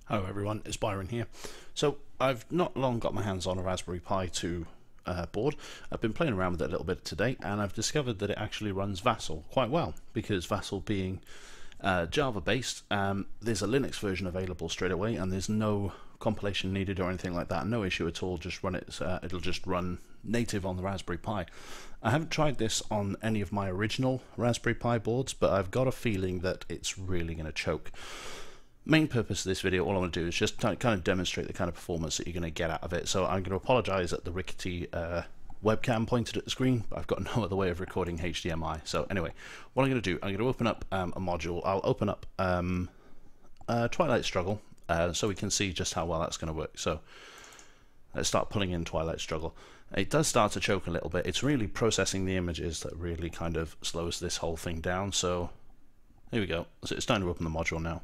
Hello everyone, it's Byron here. So I've not long got my hands on a Raspberry Pi 2 board. I've been playing around with it a little bit today, and I've discovered that it actually runs Vassal quite well, because Vassal being Java based, there's a Linux version available straight away, and there's no compilation needed or anything like that. No issue at all. Just run it. It'll just run native on the Raspberry Pi. I haven't tried this on any of my original Raspberry Pi boards, but I've got a feeling that it's really going to choke. Main purpose of this video, all I want to do is just kind of demonstrate the kind of performance that you're going to get out of it. So I'm going to apologise at the rickety webcam pointed at the screen, but I've got no other way of recording HDMI. So anyway, what I'm going to do, I'm going to open up a module. I'll open up Twilight Struggle so we can see just how well that's going to work. So let's start pulling in Twilight Struggle. It does start to choke a little bit. It's really processing the images that really kind of slows this whole thing down. So here we go. So it's time to open the module now.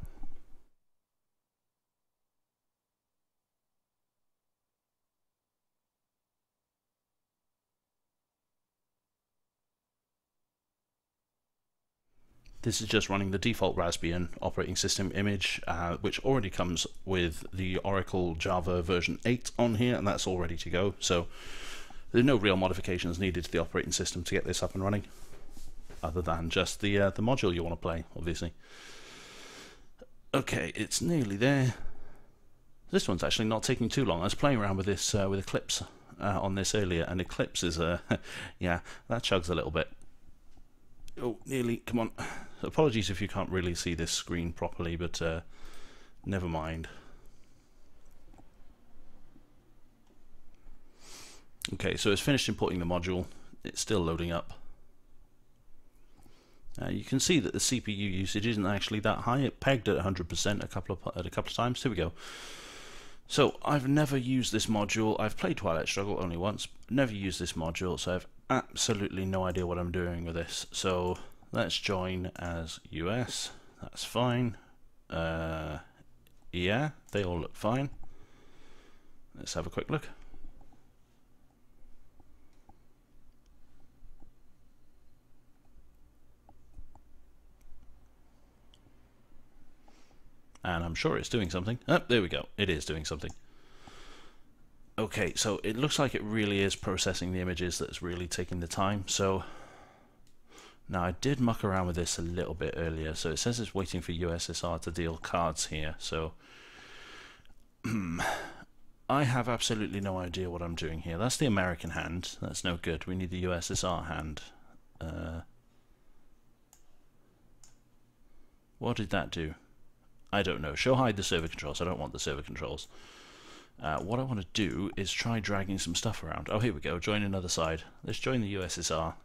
This is just running the default Raspbian operating system image, which already comes with the Oracle Java version 8 on here, and that's all ready to go. So there's no real modifications needed to the operating system to get this up and running, other than just the module you want to play, obviously. Okay, it's nearly there. This one's actually not taking too long. I was playing around with this with Eclipse on this earlier, and Eclipse is yeah, that chugs a little bit. Oh, nearly, come on. Apologies if you can't really see this screen properly, but never mind. Okay, so it's finished importing the module. It's still loading up. You can see that the CPU usage isn't actually that high. It pegged at 100% a couple of times. Here we go. So I've never used this module. I've played Twilight Struggle only once. Never used this module, so I've absolutely no idea what I'm doing with this. So let's join as US. That's fine. Yeah, they all look fine. Let's have a quick look. And I'm sure it's doing something. Oh, there we go. It is doing something. Okay, so it looks like it really is processing the images that's really taking the time. So now I did muck around with this a little bit earlier. So it says it's waiting for USSR to deal cards here. So I have absolutely no idea what I'm doing here. That's the American hand. That's no good. We need the USSR hand. What did that do? I don't know. Show hide the server controls. I don't want the server controls. What I want to do is try dragging some stuff around. Oh, here we go. Join another side. Let's join the USSR.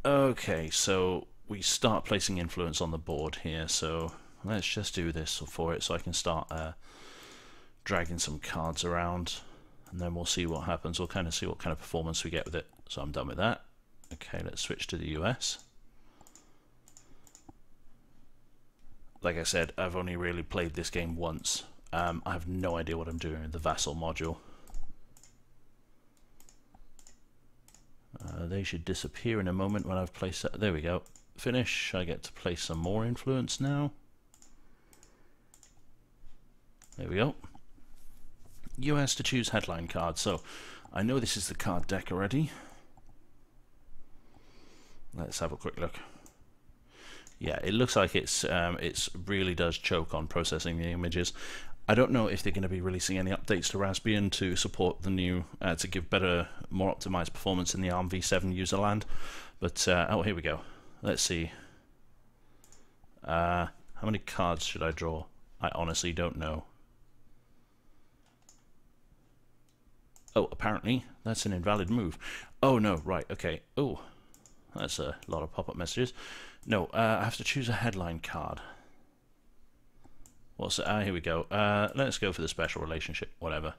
Okay, so we start placing influence on the board here. So let's just do this for it so I can start dragging some cards around. And then we'll see what happens. We'll kind of see what kind of performance we get with it. So I'm done with that. Okay, let's switch to the US. Like I said, I've only really played this game once. I have no idea what I'm doing with the Vassal module. They should disappear in a moment when I've placed that. There we go. Finish. I get to place some more influence now. There we go. US to choose headline card. So I know this is the card deck already. Let's have a quick look. Yeah, it looks like it's really does choke on processing the images. I don't know if they're going to be releasing any updates to Raspbian to support the new, to give better, more optimized performance in the ARM v7 user land. But, oh, here we go. Let's see. How many cards should I draw? I honestly don't know. Oh, apparently that's an invalid move. Oh, no, right, okay. Oh, that's a lot of pop-up messages. No, I have to choose a headline card. What's here we go. Let's go for the special relationship, whatever.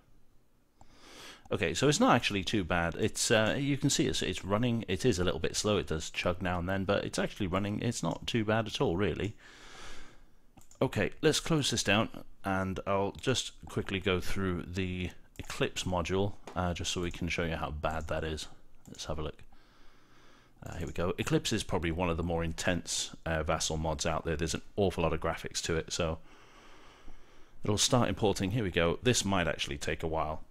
Okay, so it's not actually too bad. It's you can see it's running. It is a little bit slow. It does chug now and then, but it's actually running. It's not too bad at all, really. Okay, let's close this down, and I'll just quickly go through the Eclipse module, just so we can show you how bad that is. Let's have a look. Here we go. Eclipse is probably one of the more intense Vassal mods out there. There's an awful lot of graphics to it, so It'll start importing. Here we go. This might actually take a while.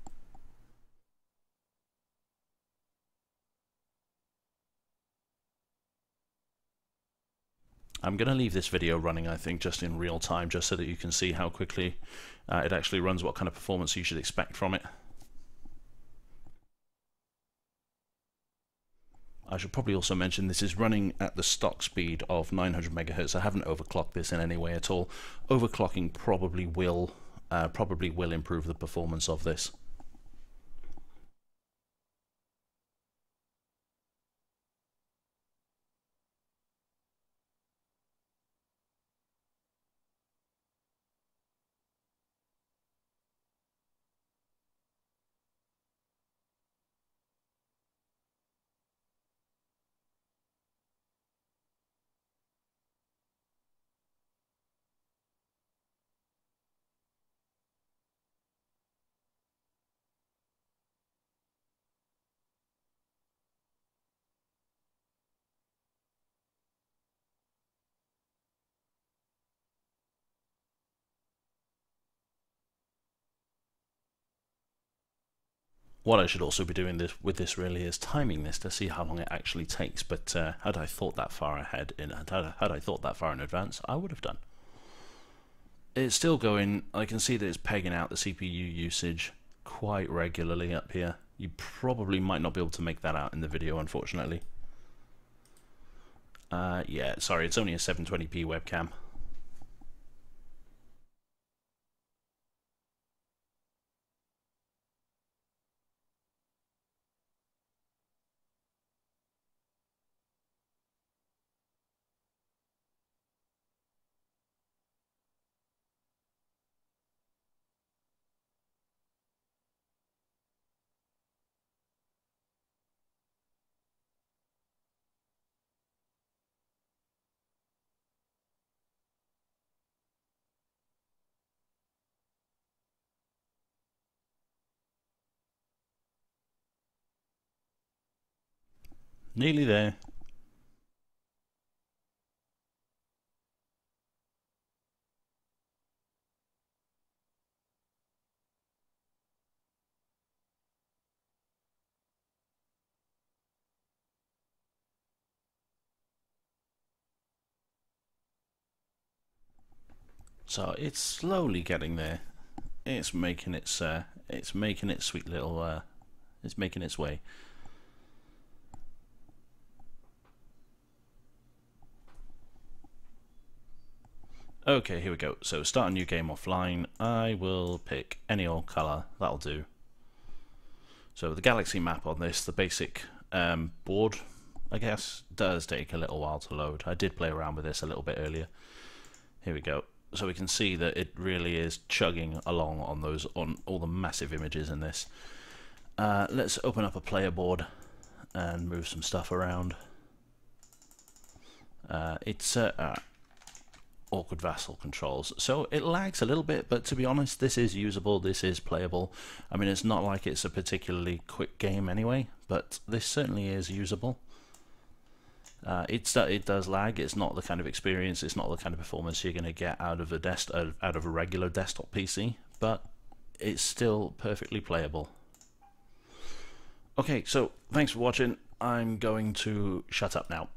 I'm going to leave this video running, I think, just in real time, just so that you can see how quickly it actually runs, what kind of performance you should expect from it. I should probably also mention this is running at the stock speed of 900 megahertz. I haven't overclocked this in any way at all. Overclocking probably will improve the performance of this. What I should also be doing with this really is timing this to see how long it actually takes. But had I thought that far ahead, had I thought that far in advance, I would have done. It's still going. I can see that it's pegging out the CPU usage quite regularly up here. You probably might not be able to make that out in the video, unfortunately. Yeah, sorry, it's only a 720p webcam. Nearly there. So it's slowly getting there. It's making its sweet little it's making its way. Okay, here we go. So start a new game offline. I will pick any old color. That'll do. So the galaxy map on this, the basic board, I guess, does take a little while to load. I did play around with this a little bit earlier. Here we go. So we can see that it really is chugging along on all the massive images in this. Let's open up a player board and move some stuff around. It's awkward Vassal controls, so it lags a little bit, but to be honest, this is usable, this is playable. I mean, it's not like it's a particularly quick game anyway, but this certainly is usable. It does lag. It's not the kind of experience, it's not the kind of performance you're going to get out of a regular desktop PC, but it's still perfectly playable. Okay, so thanks for watching. I'm going to shut up now.